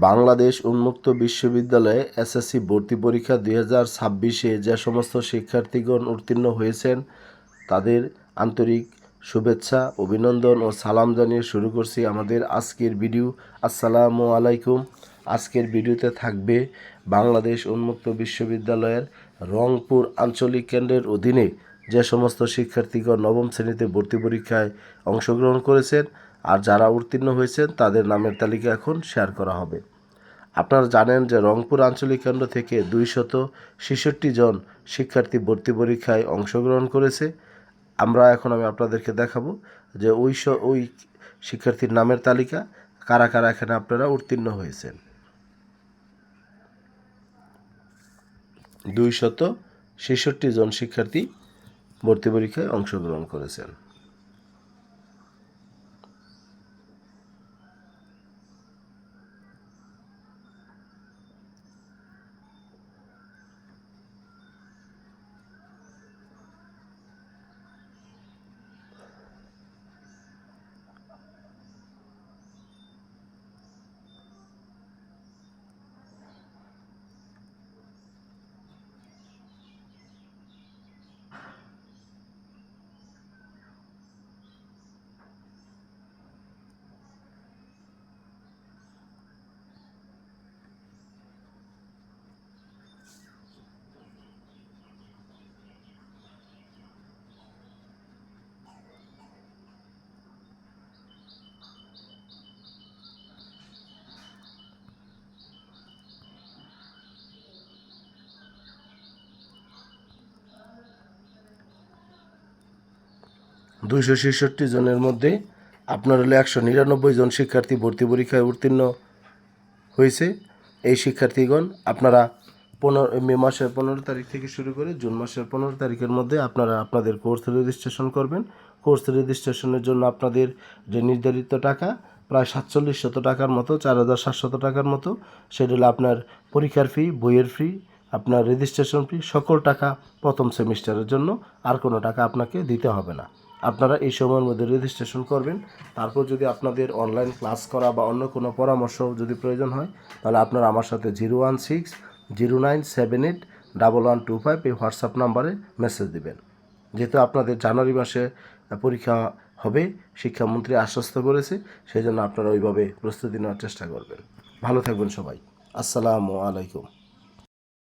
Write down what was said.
বাংলাদেশ উন্মুক্ত বিশ্ববিদ্যালয়ে এসএসসি ভর্তি পরীক্ষা 2026-এ যে সমস্ত শিক্ষার্থীগণ উত্তীর্ণ হয়েছেন তাদের আন্তরিক শুভেচ্ছা, অভিনন্দন ও সালাম জানিয়ে শুরু করছি আমাদের আজকের ভিডিও। আসসালামু আলাইকুম। আজকের ভিডিওতে থাকবে বাংলাদেশ উন্মুক্ত বিশ্ববিদ্যালয়ের রংপুর আঞ্চলিক কেন্দ্রের অধীনে যে সমস্ত শিক্ষার্থীগণ নবম শ্রেণীতে ভর্তি পরীক্ষায় অংশগ্রহণ করেছেন আর যারা উত্তীর্ণ হয়েছেন তাদের নামের তালিকা এখন শেয়ার করা হবে। আপনারা জানেন যে রংপুর আঞ্চলিক কেন্দ্র থেকে 266 জন শিক্ষার্থী ভর্তি পরীক্ষায় অংশগ্রহণ করেছে। আমি আপনাদেরকে দেখাবো যে ওই শিক্ষার্থীর নামের তালিকা কারা কারা এখানে আপনারা উত্তীর্ণ হয়েছেন। 266 জন শিক্ষার্থী ভর্তি পরীক্ষায় অংশগ্রহণ করেছেন। দুইশো 266 জনের মধ্যে আপনার হলো 199 জন শিক্ষার্থী ভর্তি পরীক্ষায় উত্তীর্ণ হয়েছে। এই শিক্ষার্থীগণ আপনারা মে মাসের 15 তারিখ থেকে শুরু করে জুন মাসের 15 তারিখের মধ্যে আপনারা আপনাদের কোর্স রেজিস্ট্রেশন করবেন। কোর্স রেজিস্ট্রেশনের জন্য আপনাদের যে নির্ধারিত টাকা প্রায় 4700 টাকার মতো, 4700 টাকার মতো, সেটা হলো আপনার পরীক্ষার ফি, বইয়ের ফি, আপনার রেজিস্ট্রেশন ফি, সকল টাকা প্রথম সেমিস্টারের জন্য। আর কোনো টাকা আপনাকে দিতে হবে না। আপনারা এই সময়ের মধ্যে রেজিস্ট্রেশন করবেন। তারপর যদি আপনাদের অনলাইন ক্লাস করা বা অন্য কোনো পরামর্শ যদি প্রয়োজন হয় তাহলে আপনারা আমার সাথে 01609781125 এই হোয়াটসঅ্যাপ নাম্বারে মেসেজ দিবেন। যেহেতু আপনাদের জানুয়ারি মাসে পরীক্ষা হবে, শিক্ষামন্ত্রী আশ্বস্ত করেছে, সেই জন্য আপনারা ওইভাবে প্রস্তুতি নেওয়ার চেষ্টা করবেন। ভালো থাকবেন সবাই। আসসালামু আলাইকুম।